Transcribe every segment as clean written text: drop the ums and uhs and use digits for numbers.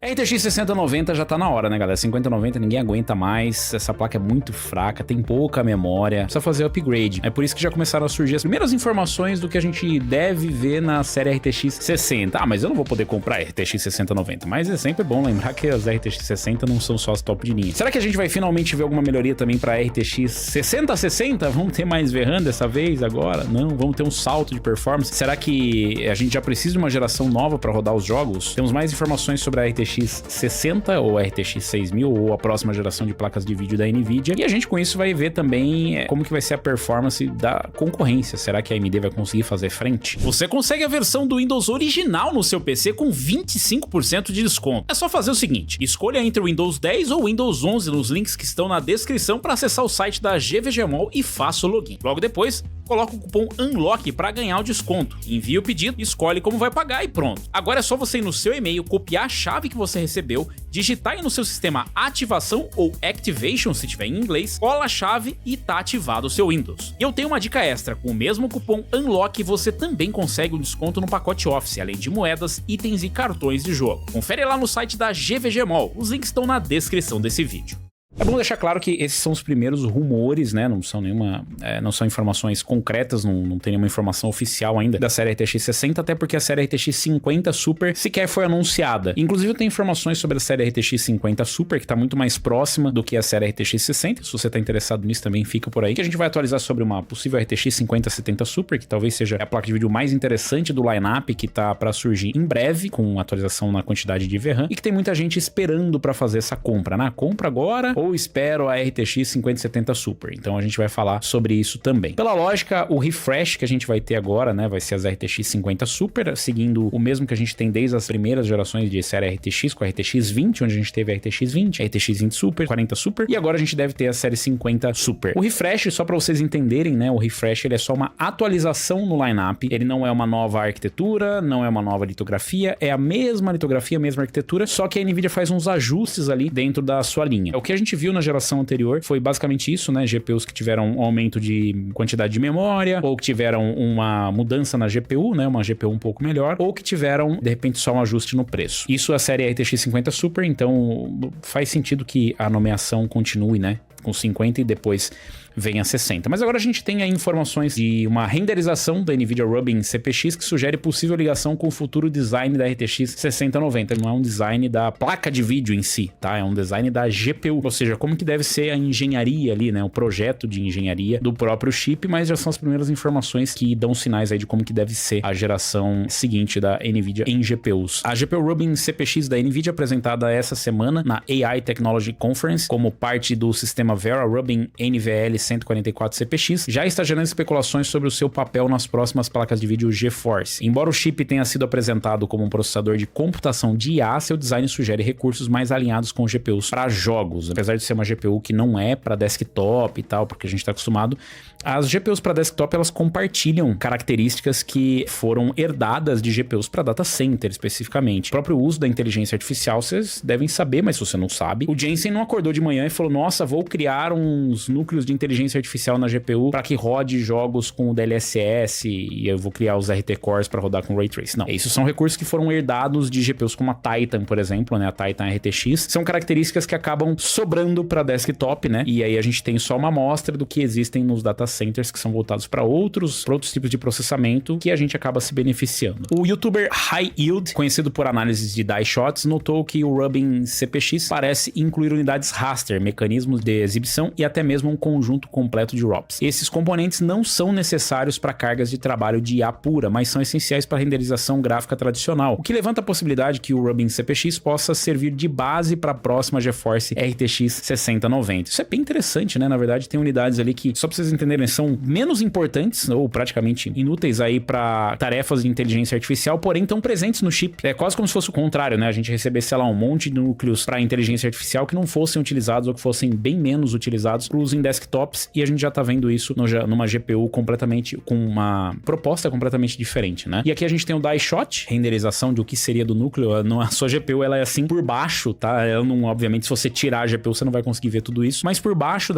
RTX 6090 já tá na hora, né, galera? 5090 ninguém aguenta mais, essa placa é muito fraca, tem pouca memória, precisa fazer upgrade. É por isso que já começaram a surgir as primeiras informações do que a gente deve ver na série RTX 60. Ah, mas eu não vou poder comprar RTX 6090, mas é sempre bom lembrar que as RTX 60 não são só as top de linha. Será que a gente vai finalmente ver alguma melhoria também pra RTX 6060? Vamos ter mais VRAM dessa vez agora? Não, vamos ter um salto de performance? Será que a gente já precisa de uma geração nova pra rodar os jogos? Temos mais informações sobre a RTX 60 ou RTX 6000 ou a próxima geração de placas de vídeo da Nvidia, e a gente com isso vai ver também como que vai ser a performance da concorrência. Será que a AMD vai conseguir fazer frente? Você consegue a versão do Windows original no seu PC com 25% de desconto. É só fazer o seguinte, escolha entre o Windows 10 ou o Windows 11 nos links que estão na descrição para acessar o site da GVGMall e faça o login. Logo depois, coloca o cupom UNLOCK para ganhar o desconto. Envia o pedido, escolhe como vai pagar e pronto. Agora é só você ir no seu e-mail, copiar a chave que você recebeu, digitar aí no seu sistema ativação ou activation, se tiver em inglês, cola a chave e tá ativado o seu Windows. E eu tenho uma dica extra, com o mesmo cupom UNLOCK você também consegue um desconto no pacote Office, além de moedas, itens e cartões de jogo. Confere lá no site da GVGMall, os links estão na descrição desse vídeo. É bom deixar claro que esses são os primeiros rumores, né? Não são não são informações concretas, não tem nenhuma informação oficial ainda da série RTX 60, até porque a série RTX 50 Super sequer foi anunciada. Inclusive tem informações sobre a série RTX 50 Super, que tá muito mais próxima do que a série RTX 60. Se você tá interessado nisso também, fica por aí, que a gente vai atualizar sobre uma possível RTX 5070 Super, que talvez seja a placa de vídeo mais interessante do lineup, que tá pra surgir em breve, com atualização na quantidade de VRAM, e que tem muita gente esperando pra fazer essa compra, né? Compra agora ou espero a RTX 5070 Super. Então a gente vai falar sobre isso também. Pela lógica, o refresh que a gente vai ter agora, né, vai ser as RTX 50 Super, seguindo o mesmo que a gente tem desde as primeiras gerações de série RTX, com a RTX 20, onde a gente teve a RTX 20, a RTX 20 Super, 40 Super, e agora a gente deve ter a série 50 Super. O refresh, só para vocês entenderem, né, o refresh ele é só uma atualização no lineup, ele não é uma nova arquitetura, não é uma nova litografia, é a mesma litografia, a mesma arquitetura, só que a Nvidia faz uns ajustes ali dentro da sua linha. O que a gente viu na geração anterior foi basicamente isso, né? GPUs que tiveram um aumento de quantidade de memória, ou que tiveram uma mudança na GPU, né? Uma GPU um pouco melhor, ou que tiveram, de repente, só um ajuste no preço. Isso é a série RTX 50 Super, então faz sentido que a nomeação continue, né? Com 50 e depois vem a 60. Mas agora a gente tem aí informações de uma renderização da Nvidia Rubin CPX que sugere possível ligação com o futuro design da RTX 6090. Não é um design da placa de vídeo em si, tá? É um design da GPU, ou seja, como que deve ser a engenharia ali, né? O projeto de engenharia do próprio chip, mas já são as primeiras informações que dão sinais aí de como que deve ser a geração seguinte da Nvidia em GPUs. A GPU Rubin CPX da Nvidia, apresentada essa semana na AI Technology Conference, como parte do sistema Vera Rubin NVL 144 CPX, já está gerando especulações sobre o seu papel nas próximas placas de vídeo GeForce. Embora o chip tenha sido apresentado como um processador de computação de IA, seu design sugere recursos mais alinhados com GPUs para jogos. Apesar de ser uma GPU que não é para desktop e tal, porque a gente está acostumado, as GPUs para desktop elas compartilham características que foram herdadas de GPUs para data center especificamente. O próprio uso da inteligência artificial vocês devem saber, mas se você não sabe, o Jensen não acordou de manhã e falou: nossa, vou criar uns núcleos de inteligência artificial na GPU para que rode jogos com o DLSS e eu vou criar os RT Cores para rodar com Ray Trace. Não, esses são recursos que foram herdados de GPUs como a Titan, por exemplo, né? A Titan RTX. São características que acabam sobrando para desktop, né? E aí a gente tem só uma amostra do que existem nos data centers que são voltados para outros tipos de processamento que a gente acaba se beneficiando. O youtuber High Yield, conhecido por análises de die shots, notou que o Rubin CPX parece incluir unidades raster, mecanismos de exibição e até mesmo um conjunto completo de ROPs. Esses componentes não são necessários para cargas de trabalho de IA pura, mas são essenciais para a renderização gráfica tradicional, o que levanta a possibilidade que o Rubin CPX possa servir de base para a próxima GeForce RTX 6090. Isso é bem interessante, né? Na verdade, tem unidades ali que, só para vocês entenderem, são menos importantes ou praticamente inúteis aí para tarefas de inteligência artificial, porém estão presentes no chip. É quase como se fosse o contrário, né? A gente recebesse, sei lá, um monte de núcleos para inteligência artificial que não fossem utilizados ou que fossem bem menos menos utilizados para uso em desktops, e a gente já tá vendo isso numa GPU completamente, com uma proposta completamente diferente, né? E aqui a gente tem o Die Shot, renderização do que seria do núcleo. A sua GPU, ela é assim por baixo, tá? Ela não, obviamente, se você tirar a GPU, você não vai conseguir ver tudo isso, mas por baixo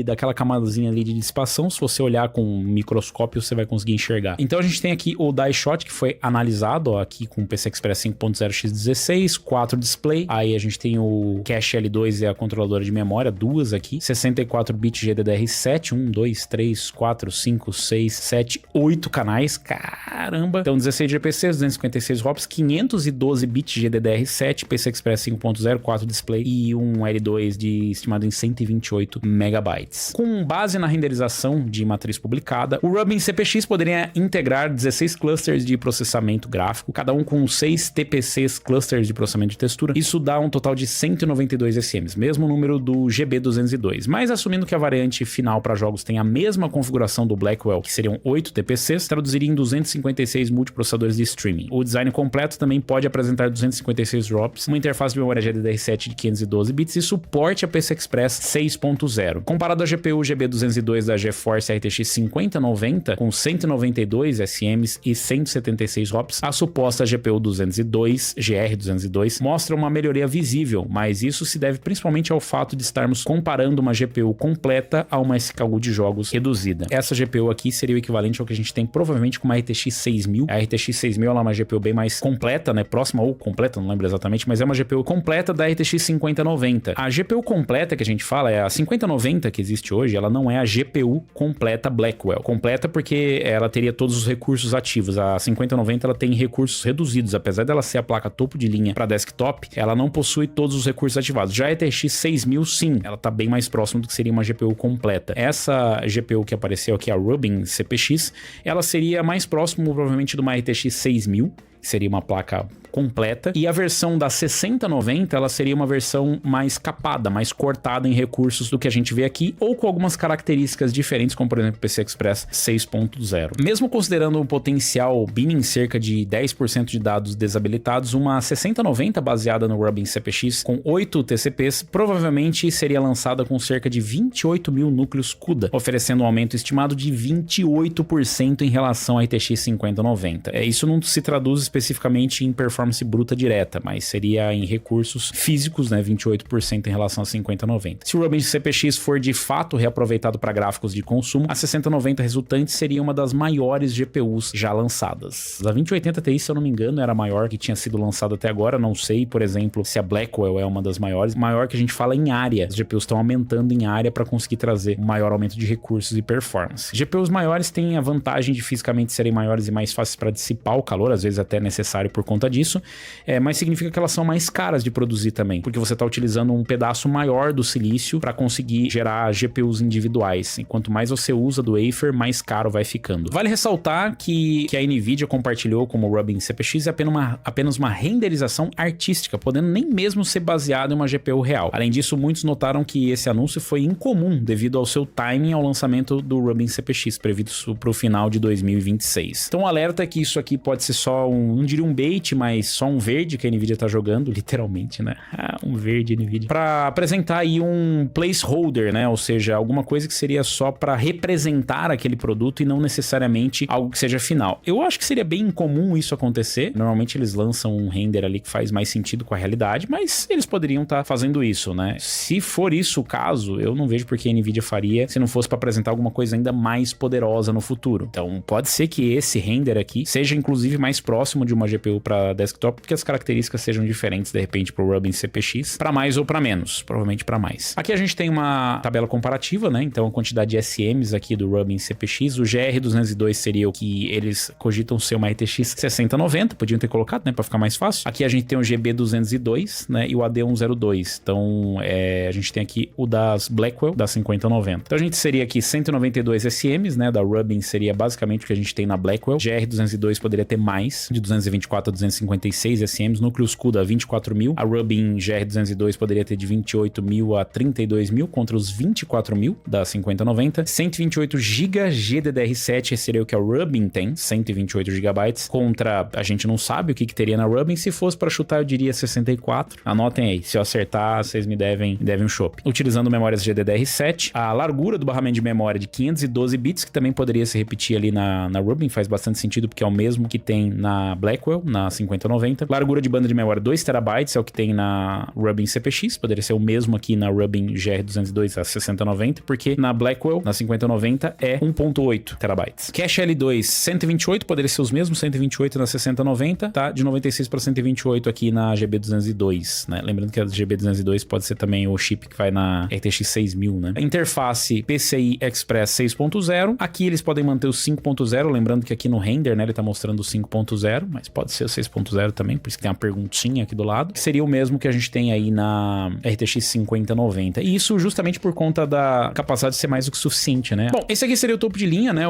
daquela camadazinha ali de dissipação, se você olhar com um microscópio, você vai conseguir enxergar. Então a gente tem aqui o Die Shot, que foi analisado, ó, aqui com o PCI Express 5.0x16, 4 display, aí a gente tem o Cache L2 e a controladora de memória, duas aqui, 64-bit GDDR7, 1, 2, 3, 4, 5, 6, 7, 8 canais, caramba! Então 16 GPCs, 256 ROPs, 512-bit GDDR7, PCI Express 5.0, 4 display e um L2 estimado em 128 megabytes. Com base na renderização de matriz publicada, o Rubin CPX poderia integrar 16 clusters de processamento gráfico, cada um com 6 TPCs, clusters de processamento de textura. Isso dá um total de 192 SMs, mesmo número do GB202. Mas assumindo que a variante final para jogos tem a mesma configuração do Blackwell, que seriam 8 TPCs, traduziria em 256 multiprocessadores de streaming. O design completo também pode apresentar 256 ROPs, uma interface de memória GDDR7 de 512 bits e suporte a PCI Express 6.0. Comparado à GPU GB202 da GeForce RTX 5090, com 192 SMs e 176 ROPs, a suposta GPU 202, GR202, mostra uma melhoria visível, mas isso se deve principalmente ao fato de estarmos comparando uma GPU completa a uma SKU de jogos reduzida. Essa GPU aqui seria o equivalente ao que a gente tem provavelmente com uma RTX 6000. A RTX 6000 ela é uma GPU bem mais completa, né? Próxima ou completa, não lembro exatamente, mas é uma GPU completa da RTX 5090. A GPU completa que a gente fala é a 5090 que existe hoje, ela não é a GPU completa Blackwell. Completa porque ela teria todos os recursos ativos. A 5090 ela tem recursos reduzidos, apesar dela ser a placa topo de linha para desktop, ela não possui todos os recursos ativados. Já a RTX 6000 sim, ela tá bem mais próximo do que seria uma GPU completa. Essa GPU que apareceu aqui, a Rubin CPX, ela seria mais próximo provavelmente de uma RTX 6000, seria uma placa completa, e a versão da 6090 ela seria uma versão mais capada, mais cortada em recursos do que a gente vê aqui, ou com algumas características diferentes, como por exemplo o PCI Express 6.0. Mesmo considerando um potencial binning cerca de 10% de dados desabilitados, uma 6090 baseada no Rubin CPX com 8 TCPs provavelmente seria lançada com cerca de 28 mil núcleos CUDA, oferecendo um aumento estimado de 28% em relação à RTX 5090. Isso não se traduz especificamente em performance bruta direta, mas seria em recursos físicos, né, 28% em relação a 5090. Se o Rubin CPX for de fato reaproveitado para gráficos de consumo, a 6090 resultante seria uma das maiores GPUs já lançadas. A 2080 Ti, se eu não me engano, era a maior que tinha sido lançada até agora. Não sei, por exemplo, se a Blackwell é uma das maiores. Maior que a gente fala em área. As GPUs estão aumentando em área para conseguir trazer um maior aumento de recursos e performance. GPUs maiores têm a vantagem de fisicamente serem maiores e mais fáceis para dissipar o calor, às vezes até necessário por conta disso, mas significa que elas são mais caras de produzir também, porque você está utilizando um pedaço maior do silício para conseguir gerar GPUs individuais, e quanto mais você usa do wafer, mais caro vai ficando. Vale ressaltar que a NVIDIA compartilhou como Rubin CPX é apenas uma renderização artística, podendo nem mesmo ser baseado em uma GPU real. Além disso, muitos notaram que esse anúncio foi incomum devido ao seu timing ao lançamento do Rubin CPX, previsto para o final de 2026. Então, o alerta é que isso aqui pode ser só não diria um bait, mas só um verde que a NVIDIA tá jogando, literalmente, né? Um verde NVIDIA. Para apresentar aí um placeholder, né? Ou seja, alguma coisa que seria só para representar aquele produto e não necessariamente algo que seja final. Eu acho que seria bem incomum isso acontecer. Normalmente eles lançam um render ali que faz mais sentido com a realidade, mas eles poderiam estar fazendo isso, né? Se for isso o caso, eu não vejo por que a NVIDIA faria se não fosse para apresentar alguma coisa ainda mais poderosa no futuro. Então, pode ser que esse render aqui seja inclusive mais próximo de uma GPU para desktop, porque as características sejam diferentes de repente para o Rubin CPX, para mais ou para menos, provavelmente para mais. Aqui a gente tem uma tabela comparativa, né? Então a quantidade de SMs aqui do Rubin CPX, o GR202 seria o que eles cogitam ser uma RTX 6090, podiam ter colocado, né, para ficar mais fácil. Aqui a gente tem o GB202, né, e o AD102. Então a gente tem aqui o das Blackwell, da 5090. Então a gente seria aqui 192 SMs, né, da Rubin seria basicamente o que a gente tem na Blackwell. GR202 poderia ter mais, de 224 a 256 SMs, núcleos CUDA 24 mil, a Rubin GR GR202 poderia ter de 28 mil a 32 mil contra os 24 mil da 5090. 128 GB GDDR7, esse seria o que a Rubbing tem, 128 GB, contra, a gente não sabe o que teria na Rubbing. Se fosse para chutar, eu diria 64. Anotem aí, se eu acertar, vocês me devem um chopp. Utilizando memórias GDDR7, a largura do barramento de memória de 512 bits, que também poderia se repetir ali na Rubbing, faz bastante sentido porque é o mesmo que tem na Blackwell, na 5090. Largura de banda de memória 2 TB, é o que tem na Rubbing CPX, poderia ser o mesmo aqui na Rubbing GR202 a 6090, porque na Blackwell, na 5090, é 1.8 TB. Cache L2 128, poderia ser os mesmos, 128 na 6090, tá? De 96 para 128 aqui na GB202, né? Lembrando que a GB202 pode ser também o chip que vai na RTX 6000, né? Interface PCI Express 6.0, aqui eles podem manter o 5.0, lembrando que aqui no render, né, ele tá mostrando o 5.0, mas pode ser o 6.0 também, por isso que tem uma perguntinha aqui do lado, que seria o mesmo que a gente tem aí na RTX 5090, e isso justamente por conta da capacidade de ser mais do que suficiente, né? Bom, esse aqui seria o topo de linha, né?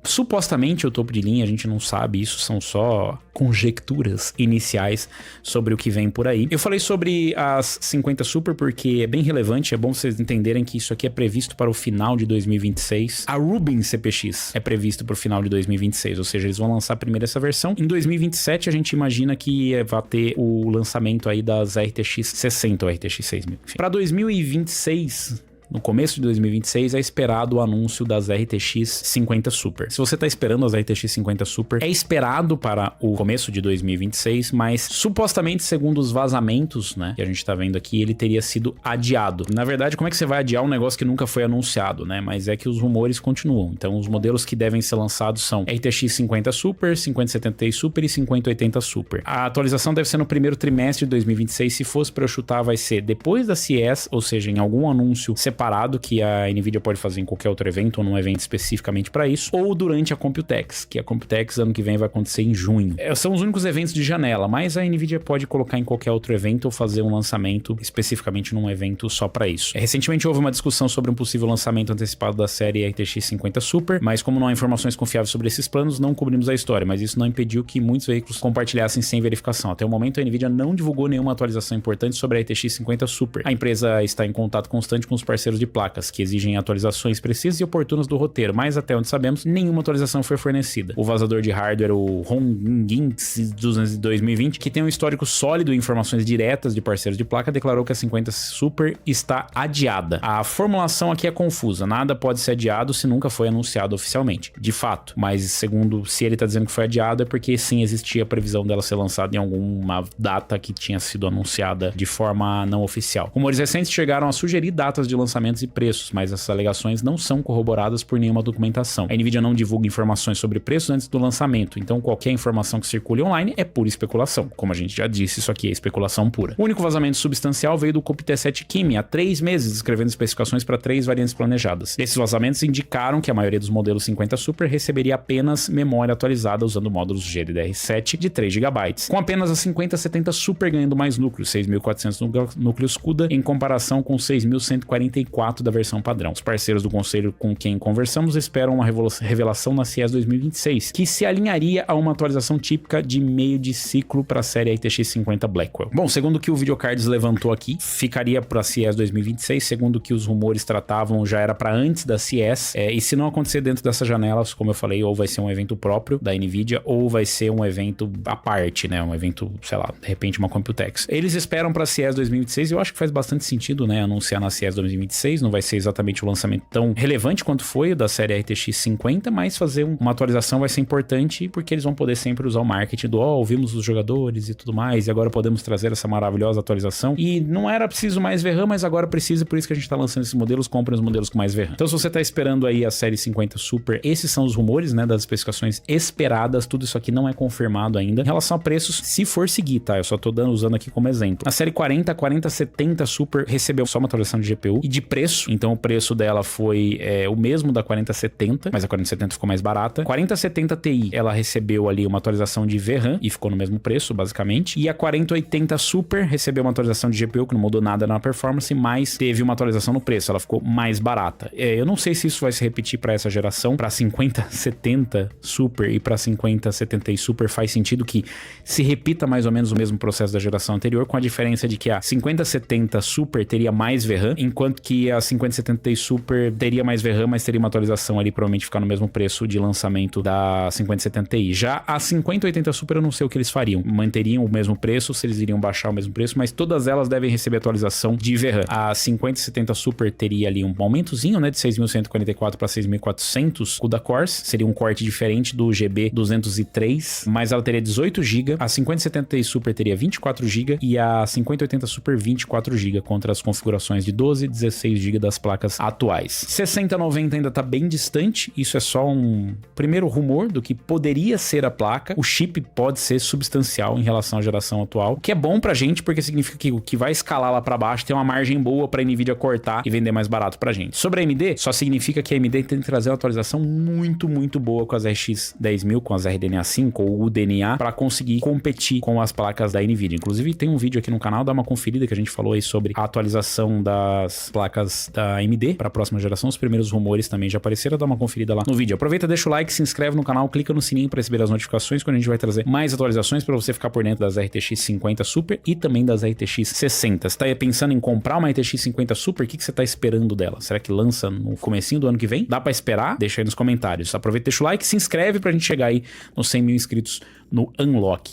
Supostamente o topo de linha, a gente não sabe, isso são só conjecturas iniciais sobre o que vem por aí. Eu falei sobre as 50 Super porque é bem relevante, é bom vocês entenderem que isso aqui é previsto para o final de 2026. A Rubbing CPX é previsto para o final de 2026, ou seja, eles vão lançar primeiro essa versão. Em 2027 a gente imagina que vai ter o lançamento aí das RTX 60 ou RTX 6000. Para 2026... no começo de 2026 é esperado o anúncio das RTX 50 Super. Se você está esperando as RTX 50 Super, é esperado para o começo de 2026, mas supostamente, segundo os vazamentos, né, que a gente está vendo aqui, ele teria sido adiado. Na verdade, como é que você vai adiar um negócio que nunca foi anunciado, né? Mas é que os rumores continuam. Então, os modelos que devem ser lançados são RTX 50 Super, 5070 Ti Super e 5080 Super. A atualização deve ser no primeiro trimestre de 2026. Se fosse para eu chutar, vai ser depois da CES, ou seja, em algum anúncio separado que a Nvidia pode fazer em qualquer outro evento ou num evento especificamente para isso, ou durante a Computex, que a Computex ano que vem vai acontecer em junho. São os únicos eventos de janela, mas a Nvidia pode colocar em qualquer outro evento ou fazer um lançamento especificamente num evento só para isso. Recentemente houve uma discussão sobre um possível lançamento antecipado da série RTX 50 Super, mas como não há informações confiáveis sobre esses planos, não cobrimos a história, mas isso não impediu que muitos veículos compartilhassem sem verificação. Até o momento a Nvidia não divulgou nenhuma atualização importante sobre a RTX 50 Super. A empresa está em contato constante com os parceiros de placas, que exigem atualizações precisas e oportunas do roteiro, mas até onde sabemos, nenhuma atualização foi fornecida. O vazador de hardware, o Hongix 2020, que tem um histórico sólido e informações diretas de parceiros de placa, declarou que a 50 Super está adiada. A formulação aqui é confusa, nada pode ser adiado se nunca foi anunciado oficialmente, de fato, mas segundo, se ele está dizendo que foi adiado, é porque sim existia a previsão dela ser lançada em alguma data que tinha sido anunciada de forma não oficial. Rumores recentes chegaram a sugerir datas de lançamentos e preços, mas essas alegações não são corroboradas por nenhuma documentação. A Nvidia não divulga informações sobre preços antes do lançamento, então qualquer informação que circule online é pura especulação. Como a gente já disse, isso aqui é especulação pura. O único vazamento substancial veio do Computex Kimi há 3 meses, descrevendo especificações para 3 variantes planejadas. Esses vazamentos indicaram que a maioria dos modelos 50 Super receberia apenas memória atualizada usando módulos GDDR7 de 3 GB, com apenas a 5070 Super ganhando mais núcleos, 6.400 núcleos CUDA, em comparação com 6.144 da versão padrão. Os parceiros do conselho com quem conversamos esperam uma revelação na CES 2026, que se alinharia a uma atualização típica de meio de ciclo para a série RTX 50 Blackwell. Bom, segundo o que o Videocards levantou aqui, ficaria para a CES 2026, segundo o que os rumores tratavam, já era para antes da CES, e se não acontecer dentro dessas janelas, como eu falei, ou vai ser um evento próprio da Nvidia, ou vai ser um evento à parte, né, um evento, sei lá, de repente uma Computex. Eles esperam para a CES 2026, e eu acho que faz bastante sentido, né, anunciar na CES 2026, não vai ser exatamente o lançamento tão relevante quanto foi o da série RTX 50, mas fazer uma atualização vai ser importante, porque eles vão poder sempre usar o marketing do, ouvimos os jogadores e tudo mais, e agora podemos trazer essa maravilhosa atualização, e não era preciso mais VRAM, mas agora precisa, por isso que a gente tá lançando esses modelos, comprem os modelos com mais VRAM. Então se você tá esperando aí a série 50 Super, esses são os rumores, né, das especificações esperadas, tudo isso aqui não é confirmado ainda. Em relação a preços, se for seguir, tá, eu só tô usando aqui como exemplo. A série 4070 Super recebeu só uma atualização de GPU, e de preço, então o preço dela foi o mesmo da 4070, mas a 4070 ficou mais barata. 4070 Ti, ela recebeu ali uma atualização de VRAM e ficou no mesmo preço, basicamente. E a 4080 Super recebeu uma atualização de GPU que não mudou nada na performance, mas teve uma atualização no preço, ela ficou mais barata. Eu não sei se isso vai se repetir para essa geração, para 5070 Super e para 5070 Super faz sentido que se repita mais ou menos o mesmo processo da geração anterior, com a diferença de que a 5070 Super teria mais VRAM, enquanto que a 5070 Super teria mais VRAM, mas teria uma atualização ali, provavelmente ficar no mesmo preço de lançamento da 5070 Ti. Já a 5080 Super eu não sei o que eles fariam, manteriam o mesmo preço, se eles iriam baixar o mesmo preço, mas todas elas devem receber atualização de VRAM. A 5070 Super teria ali um aumentozinho, né, de 6.144 para 6.400 CUDA cores, seria um corte diferente do GB 203, mas ela teria 18 GB, a 5070 Super teria 24 GB e a 5080 Super 24 GB contra as configurações de 12 e 16 GB das placas atuais. 6090 ainda tá bem distante, isso é só um primeiro rumor do que poderia ser a placa. O chip pode ser substancial em relação à geração atual, o que é bom pra gente, porque significa que o que vai escalar lá pra baixo tem uma margem boa pra Nvidia cortar e vender mais barato pra gente. Sobre a AMD, só significa que a AMD tem que trazer uma atualização muito boa com as RX 10000, com as RDNA 5 ou UDNA, pra conseguir competir com as placas da Nvidia. Inclusive tem um vídeo aqui no canal, dá uma conferida, que a gente falou aí sobre a atualização das placas da AMD para a próxima geração. Os primeiros rumores também já apareceram, dá uma conferida lá no vídeo. Aproveita, deixa o like, se inscreve no canal, clica no sininho para receber as notificações quando a gente vai trazer mais atualizações para você ficar por dentro das RTX 50 Super e também das RTX 60. Você tá pensando em comprar uma RTX 50 Super? O que você tá esperando dela? Será que lança no comecinho do ano que vem? Dá para esperar? Deixa aí nos comentários. Aproveita, deixa o like, se inscreve pra gente chegar aí nos 100 mil inscritos no Unlock.